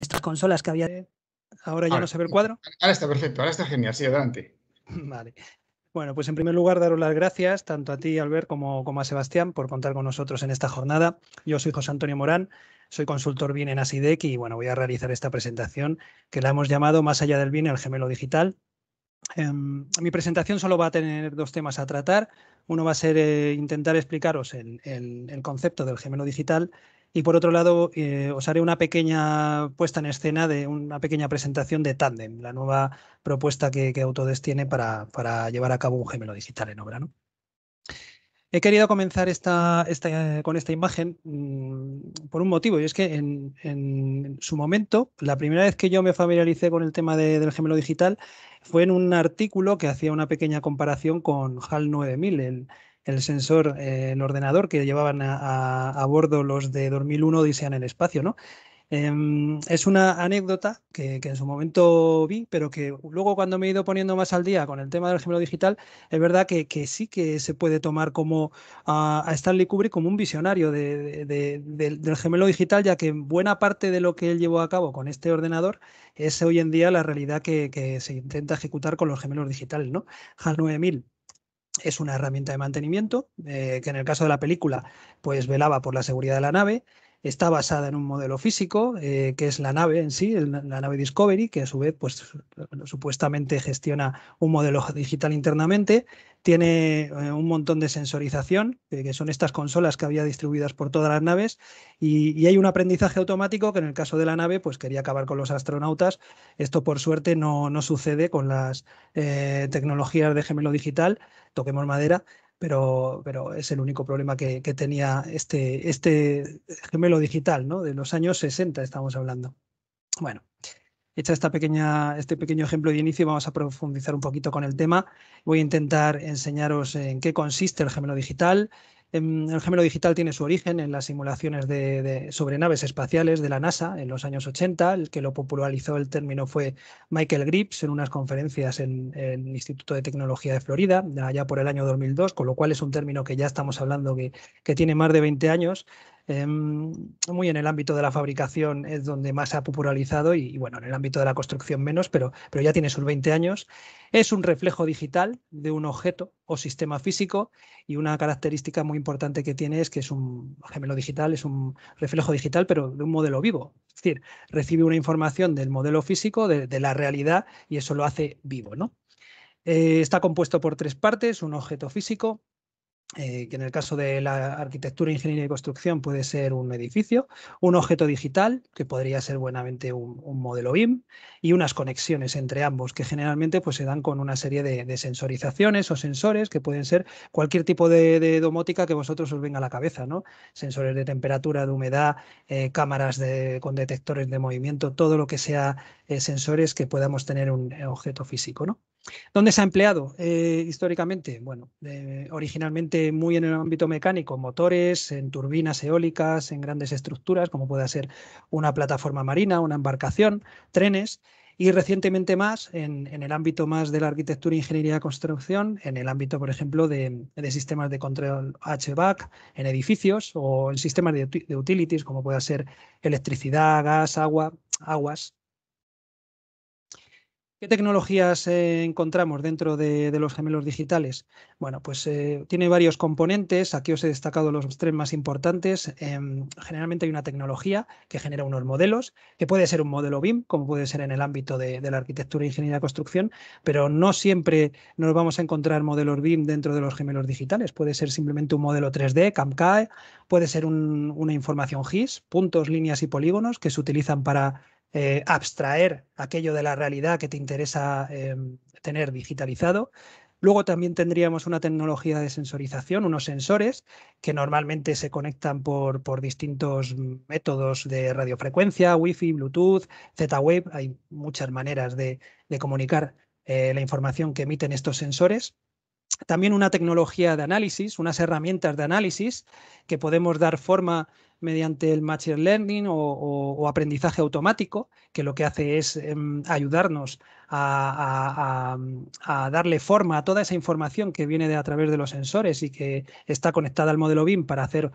estas consolas que había. Ahora ya no se ve el cuadro. Ahora está perfecto, ahora está genial, sí, adelante. Vale. Bueno, pues en primer lugar, daros las gracias tanto a ti, Albert, como a Sebastián por contar con nosotros en esta jornada. Yo soy José Antonio Morán, soy consultor BIM en ASIDEC y bueno, voy a realizar esta presentación que la hemos llamado Más allá del BIM, el gemelo digital. Mi presentación solo va a tener dos temas a tratar. Uno va a ser intentar explicaros el concepto del gemelo digital y por otro lado os haré una pequeña puesta en escena de una pequeña presentación de Tandem, la nueva propuesta que Autodesk tiene para llevar a cabo un gemelo digital en obra, ¿no? He querido comenzar con esta imagen por un motivo, y es que en su momento, la primera vez que yo me familiaricé con el tema del gemelo digital fue en un artículo que hacía una pequeña comparación con HAL 9000, el sensor, el ordenador que llevaban a bordo los de 2001 Odisea en el espacio, ¿no? Es una anécdota que en su momento vi, pero que luego cuando me he ido poniendo más al día con el tema del gemelo digital, es verdad que sí que se puede tomar como a Stanley Kubrick como un visionario del gemelo digital, ya que buena parte de lo que él llevó a cabo con este ordenador es hoy en día la realidad que se intenta ejecutar con los gemelos digitales, ¿no? HAL 9000 es una herramienta de mantenimiento que en el caso de la película pues velaba por la seguridad de la nave. Está basada en un modelo físico, que es la nave en sí, la nave Discovery, que a su vez pues, supuestamente gestiona un modelo digital internamente. Tiene un montón de sensorización, que son estas consolas que había distribuidas por todas las naves, y hay un aprendizaje automático que en el caso de la nave pues quería acabar con los astronautas. Esto por suerte no sucede con las tecnologías de gemelo digital, toquemos madera, pero es el único problema que tenía este gemelo digital, ¿no? De los años 60 estamos hablando. Bueno, hecha este pequeño ejemplo de inicio, vamos a profundizar un poquito con el tema. Voy a intentar enseñaros en qué consiste el gemelo digital. El gemelo digital tiene su origen en las simulaciones sobre naves espaciales de la NASA en los años 80. El que lo popularizó el término fue Michael Gribbs en unas conferencias en el Instituto de Tecnología de Florida, allá por el año 2002, con lo cual es un término que ya estamos hablando que tiene más de 20 años. Muy en el ámbito de la fabricación es donde más se ha popularizado y bueno, en el ámbito de la construcción menos, pero ya tiene sus 20 años. Es un reflejo digital de un objeto o sistema físico y una característica muy importante que tiene es que es un gemelo digital, es un reflejo digital, pero de un modelo vivo. Es decir, recibe una información del modelo físico, de la realidad, y eso lo hace vivo, ¿no? Está compuesto por tres partes: un objeto físico, que en el caso de la arquitectura, ingeniería y construcción puede ser un edificio, un objeto digital, que podría ser buenamente un modelo BIM, y unas conexiones entre ambos, que generalmente pues, se dan con una serie de sensorizaciones o sensores, que pueden ser cualquier tipo de domótica que vosotros os venga a la cabeza, ¿no? Sensores de temperatura, de humedad, cámaras con detectores de movimiento, todo lo que sea sensores que podamos tener un objeto físico, ¿no? ¿Dónde se ha empleado históricamente? Bueno, originalmente muy en el ámbito mecánico, motores, en turbinas eólicas, en grandes estructuras, como puede ser una plataforma marina, una embarcación, trenes, y recientemente más en el ámbito más de la arquitectura, ingeniería y construcción, en el ámbito, por ejemplo, de sistemas de control HVAC, en edificios o en sistemas de utilities, como puede ser electricidad, gas, aguas. ¿Qué tecnologías encontramos dentro de los gemelos digitales? Bueno, pues tiene varios componentes. Aquí os he destacado los tres más importantes. Generalmente hay una tecnología que genera unos modelos, que puede ser un modelo BIM, como puede ser en el ámbito de la arquitectura, ingeniería y construcción, pero no siempre nos vamos a encontrar modelos BIM dentro de los gemelos digitales. Puede ser simplemente un modelo 3D, CAM/CAE, puede ser una información GIS, puntos, líneas y polígonos, que se utilizan para abstraer aquello de la realidad que te interesa tener digitalizado. Luego también tendríamos una tecnología de sensorización, unos sensores que normalmente se conectan por distintos métodos de radiofrecuencia, Wi-Fi, Bluetooth, Z-Wave. Hay muchas maneras de comunicar la información que emiten estos sensores. También una tecnología de análisis, unas herramientas de análisis que podemos dar forma mediante el Machine Learning o aprendizaje automático, que lo que hace es ayudarnos a darle forma a toda esa información que viene a través de los sensores y que está conectada al modelo BIM para hacer,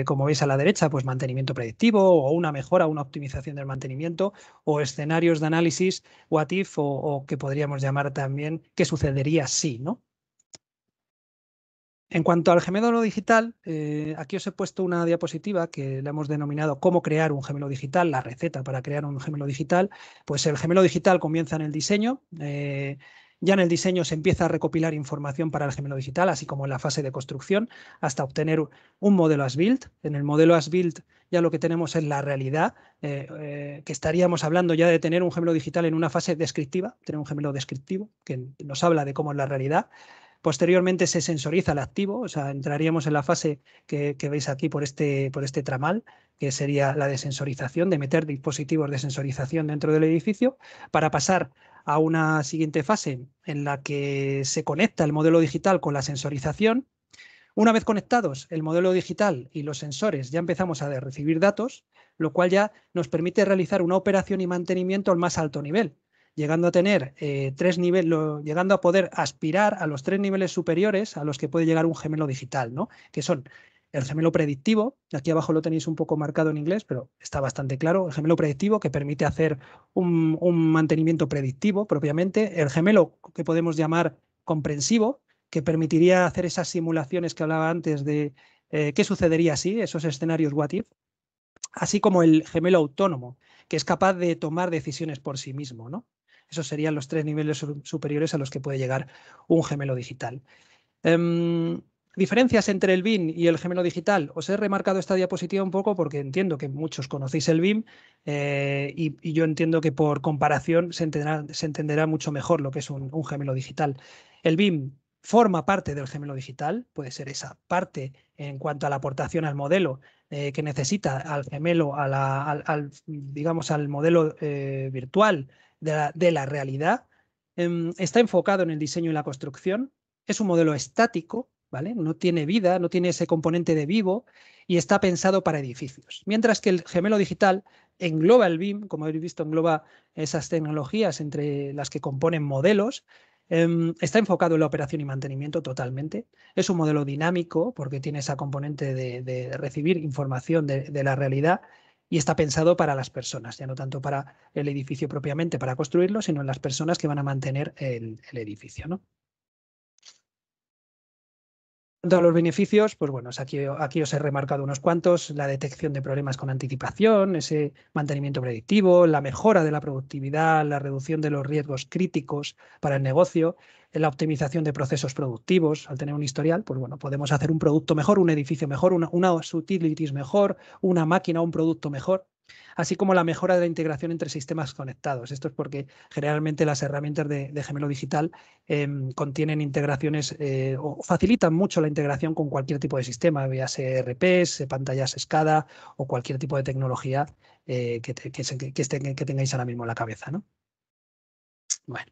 como veis a la derecha, pues mantenimiento predictivo o una mejora, una optimización del mantenimiento o escenarios de análisis what if o que podríamos llamar también qué sucedería si, ¿no? En cuanto al gemelo digital, aquí os he puesto una diapositiva que la hemos denominado cómo crear un gemelo digital, la receta para crear un gemelo digital. Pues el gemelo digital comienza en el diseño. Ya en el diseño se empieza a recopilar información para el gemelo digital, así como en la fase de construcción, hasta obtener un modelo as-built. En el modelo as-built ya lo que tenemos es la realidad, que estaríamos hablando ya de tener un gemelo digital en una fase descriptiva, tener un gemelo descriptivo que nos habla de cómo es la realidad. Posteriormente se sensoriza el activo, o sea, entraríamos en la fase que veis aquí por este tramal, que sería la de sensorización, de meter dispositivos de sensorización dentro del edificio, para pasar a una siguiente fase en la que se conecta el modelo digital con la sensorización. Una vez conectados el modelo digital y los sensores, ya empezamos a recibir datos, lo cual ya nos permite realizar una operación y mantenimiento al más alto nivel, llegando a tener llegando a poder aspirar a los 3 niveles superiores a los que puede llegar un gemelo digital, ¿no? Que son el gemelo predictivo, aquí abajo lo tenéis un poco marcado en inglés, pero está bastante claro, el gemelo predictivo que permite hacer un mantenimiento predictivo propiamente, el gemelo que podemos llamar comprensivo, que permitiría hacer esas simulaciones que hablaba antes de qué sucedería si, esos escenarios what if, así como el gemelo autónomo, que es capaz de tomar decisiones por sí mismo, ¿no? Esos serían los 3 niveles superiores a los que puede llegar un gemelo digital. Diferencias entre el BIM y el gemelo digital. Os he remarcado esta diapositiva un poco porque entiendo que muchos conocéis el BIM y yo entiendo que por comparación se entenderá mucho mejor lo que es un gemelo digital. El BIM forma parte del gemelo digital, puede ser esa parte en cuanto a la aportación al modelo que necesita al gemelo, digamos, al modelo virtual de la realidad. Está enfocado en el diseño y la construcción. Es un modelo estático, ¿vale? No tiene vida, no tiene ese componente de vivo y está pensado para edificios. Mientras que el gemelo digital engloba el BIM, como habéis visto, engloba esas tecnologías entre las que componen modelos. Está enfocado en la operación y mantenimiento totalmente. Es un modelo dinámico porque tiene esa componente de recibir información de la realidad y está pensado para las personas, ya no tanto para el edificio propiamente, para construirlo, sino en las personas que van a mantener el edificio, ¿no? En cuanto a los beneficios, pues bueno, aquí os he remarcado unos cuantos: la detección de problemas con anticipación, ese mantenimiento predictivo, la mejora de la productividad, la reducción de los riesgos críticos para el negocio, la optimización de procesos productivos. Al tener un historial, pues bueno, podemos hacer un producto mejor, un edificio mejor, unas utilities mejor, una máquina, un producto mejor, así como la mejora de la integración entre sistemas conectados. Esto es porque generalmente las herramientas de gemelo digital contienen integraciones o facilitan mucho la integración con cualquier tipo de sistema, ya sea ERPs, pantallas SCADA o cualquier tipo de tecnología que tengáis ahora mismo en la cabeza, ¿no? Bueno.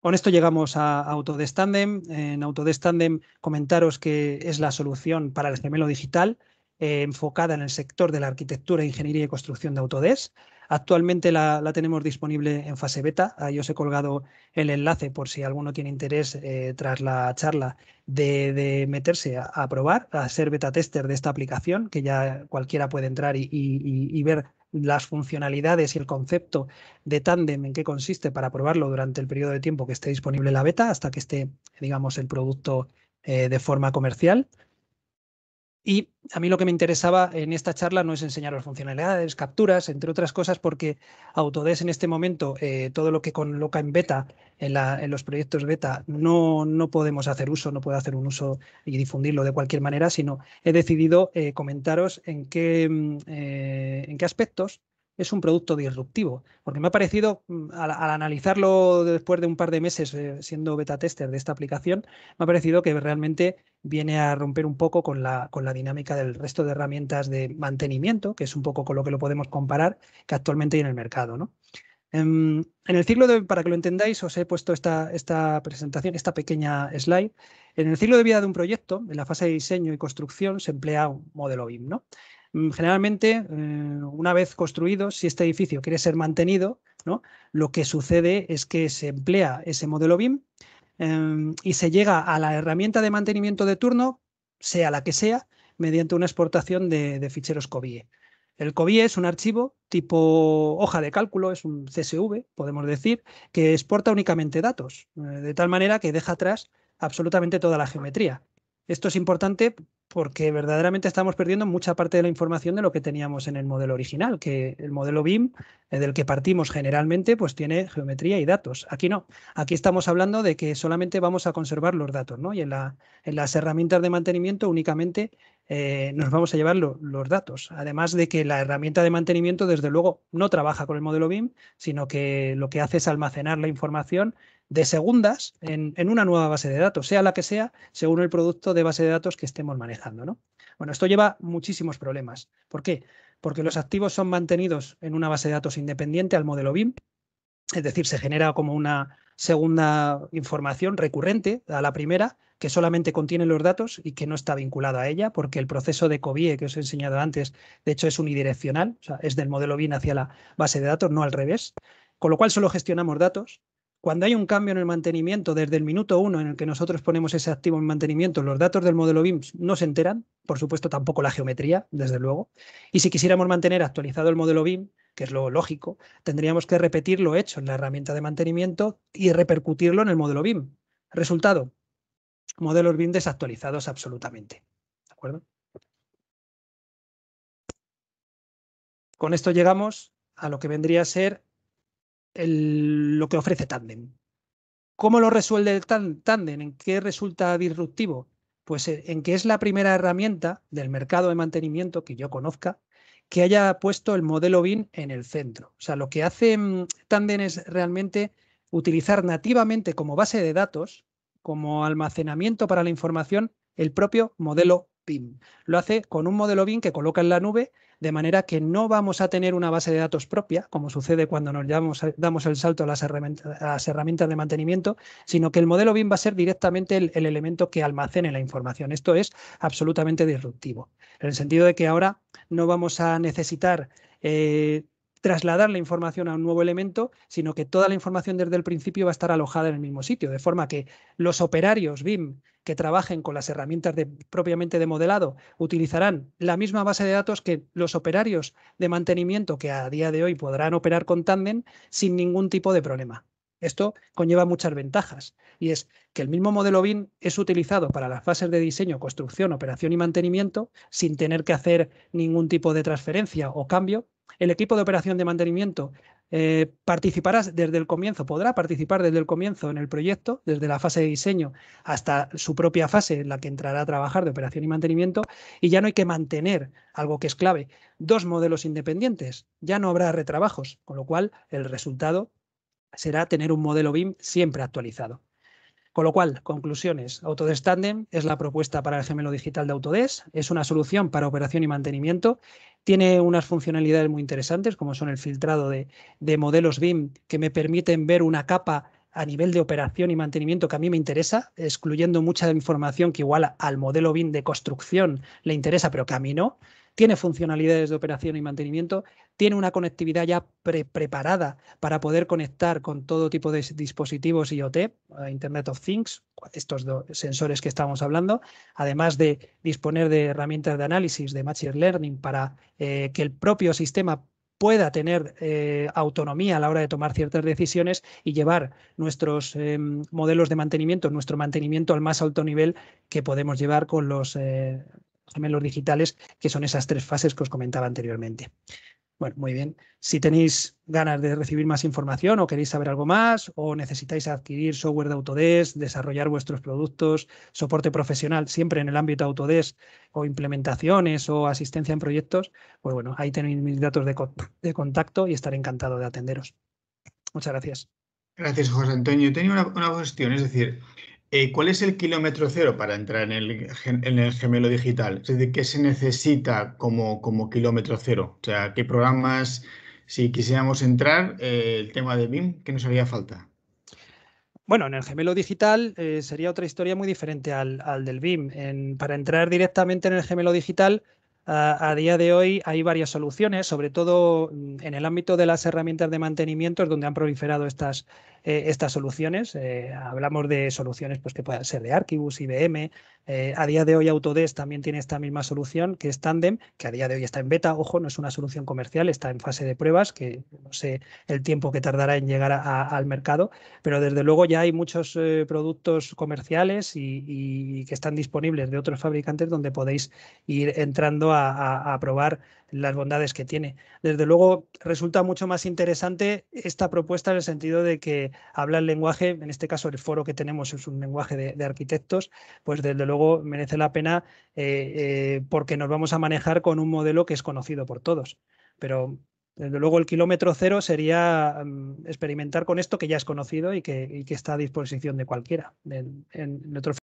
Con esto llegamos a Autodesk Tandem. En Autodesk Tandem comentaros que es la solución para el gemelo digital enfocada en el sector de la arquitectura, ingeniería y construcción de Autodesk. Actualmente la tenemos disponible en fase beta. Ahí os he colgado el enlace por si alguno tiene interés tras la charla de meterse a probar, a ser beta tester de esta aplicación, que ya cualquiera puede entrar y ver las funcionalidades y el concepto de Tandem, en qué consiste, para probarlo durante el periodo de tiempo que esté disponible la beta, hasta que esté, digamos, el producto de forma comercial. Y a mí lo que me interesaba en esta charla no es enseñaros funcionalidades, capturas, entre otras cosas, porque Autodesk en este momento, todo lo que coloca en beta, en los proyectos beta, no podemos hacer uso, no puedo hacer un uso y difundirlo de cualquier manera, sino he decidido comentaros en qué aspectos es un producto disruptivo, porque me ha parecido, al analizarlo después de un par de meses siendo beta tester de esta aplicación, me ha parecido que realmente viene a romper un poco con la dinámica del resto de herramientas de mantenimiento, que es un poco con lo que lo podemos comparar, que actualmente hay en el mercado, ¿no? En el ciclo para que lo entendáis, os he puesto esta presentación, esta pequeña slide. En el ciclo de vida de un proyecto, en la fase de diseño y construcción, se emplea un modelo BIM, ¿no? Generalmente, una vez construido, si este edificio quiere ser mantenido, ¿no? Lo que sucede es que se emplea ese modelo BIM y se llega a la herramienta de mantenimiento de turno, sea la que sea, mediante una exportación de ficheros COBIE. El COBIE es un archivo tipo hoja de cálculo, es un CSV, podemos decir, que exporta únicamente datos, de tal manera que deja atrás absolutamente toda la geometría. Esto es importante porque verdaderamente estamos perdiendo mucha parte de la información de lo que teníamos en el modelo original, que el modelo BIM, del que partimos generalmente, pues tiene geometría y datos. Aquí no. Aquí estamos hablando de que solamente vamos a conservar los datos, ¿no? Y en las herramientas de mantenimiento únicamente nos vamos a llevar los datos. Además de que la herramienta de mantenimiento, desde luego, no trabaja con el modelo BIM, sino que lo que hace es almacenar la información de segundas en una nueva base de datos, sea la que sea, según el producto de base de datos que estemos manejando, ¿no? Bueno, esto lleva muchísimos problemas. ¿Por qué? Porque los activos son mantenidos en una base de datos independiente al modelo BIM, es decir, se genera como una segunda información recurrente a la primera, que solamente contiene los datos y que no está vinculada a ella, porque el proceso de COBIE que os he enseñado antes, de hecho, es unidireccional, o sea, es del modelo BIM hacia la base de datos, no al revés, con lo cual solo gestionamos datos. Cuando hay un cambio en el mantenimiento, desde el minuto 1 en el que nosotros ponemos ese activo en mantenimiento, los datos del modelo BIM no se enteran, por supuesto tampoco la geometría, desde luego, y si quisiéramos mantener actualizado el modelo BIM, que es lo lógico, tendríamos que repetir lo hecho en la herramienta de mantenimiento y repercutirlo en el modelo BIM. Resultado, modelos BIM desactualizados absolutamente. ¿De acuerdo? Con esto llegamos a lo que vendría a ser lo que ofrece Tandem. ¿Cómo lo resuelve el Tandem? ¿En qué resulta disruptivo? Pues en que es la primera herramienta del mercado de mantenimiento que yo conozca que haya puesto el modelo BIM en el centro. O sea, lo que hace Tandem es realmente utilizar nativamente como base de datos, como almacenamiento para la información, el propio modelo BIM. Lo hace con un modelo BIM que coloca en la nube, de manera que no vamos a tener una base de datos propia, como sucede cuando nos damos el salto a las herramientas de mantenimiento, sino que el modelo BIM va a ser directamente el elemento que almacene la información. Esto es absolutamente disruptivo, en el sentido de que ahora no vamos a necesitar trasladar la información a un nuevo elemento, sino que toda la información desde el principio va a estar alojada en el mismo sitio, de forma que los operarios BIM que trabajen con las herramientas propiamente de modelado utilizarán la misma base de datos que los operarios de mantenimiento que a día de hoy podrán operar con Tandem sin ningún tipo de problema. Esto conlleva muchas ventajas y es que el mismo modelo BIM es utilizado para las fases de diseño, construcción, operación y mantenimiento sin tener que hacer ningún tipo de transferencia o cambio. El equipo de operación de mantenimiento participará desde el comienzo, podrá participar desde el comienzo en el proyecto, desde la fase de diseño hasta su propia fase en la que entrará a trabajar de operación y mantenimiento, y ya no hay que mantener, algo que es clave, dos modelos independientes, ya no habrá retrabajos, con lo cual el resultado será tener un modelo BIM siempre actualizado. Con lo cual, conclusiones, Autodesk Tandem es la propuesta para el gemelo digital de Autodesk, es una solución para operación y mantenimiento, tiene unas funcionalidades muy interesantes como son el filtrado de modelos BIM que me permiten ver una capa a nivel de operación y mantenimiento que a mí me interesa, excluyendo mucha información que igual al modelo BIM de construcción le interesa, pero que a mí no. Tiene funcionalidades de operación y mantenimiento, tiene una conectividad ya preparada para poder conectar con todo tipo de dispositivos IoT, Internet of Things, estos sensores que estamos hablando, además de disponer de herramientas de análisis de Machine Learning para que el propio sistema pueda tener autonomía a la hora de tomar ciertas decisiones y llevar nuestros modelos de mantenimiento, nuestro mantenimiento al más alto nivel que podemos llevar con los gemelos digitales, que son esas tres fases que os comentaba anteriormente. Bueno, muy bien. Si tenéis ganas de recibir más información o queréis saber algo más o necesitáis adquirir software de Autodesk, desarrollar vuestros productos, soporte profesional siempre en el ámbito Autodesk o implementaciones o asistencia en proyectos, pues bueno, ahí tenéis mis datos de contacto y estaré encantado de atenderos. Muchas gracias. Gracias, José Antonio. Tenía una cuestión, es decir, ¿cuál es el kilómetro cero para entrar en el gemelo digital? Es decir, ¿qué se necesita como kilómetro cero? O sea, ¿qué programas si quisiéramos entrar, el tema de BIM, ¿qué nos haría falta? Bueno, en el gemelo digital sería otra historia muy diferente al del BIM. Para entrar directamente en el gemelo digital, a día de hoy hay varias soluciones, sobre todo en el ámbito de las herramientas de mantenimiento, es donde han proliferado estas soluciones. Hablamos de soluciones pues, que puedan ser de Archibus, IBM. A día de hoy Autodesk también tiene esta misma solución, que es Tandem, que a día de hoy está en beta. Ojo, no es una solución comercial, está en fase de pruebas, que no sé el tiempo que tardará en llegar al mercado, pero desde luego ya hay muchos productos comerciales y que están disponibles de otros fabricantes donde podéis ir entrando a probar las bondades que tiene. Desde luego resulta mucho más interesante esta propuesta en el sentido de que habla el lenguaje, en este caso el foro que tenemos es un lenguaje de arquitectos, pues desde luego merece la pena porque nos vamos a manejar con un modelo que es conocido por todos. Pero desde luego el kilómetro cero sería experimentar con esto que ya es conocido y que está a disposición de cualquiera en otro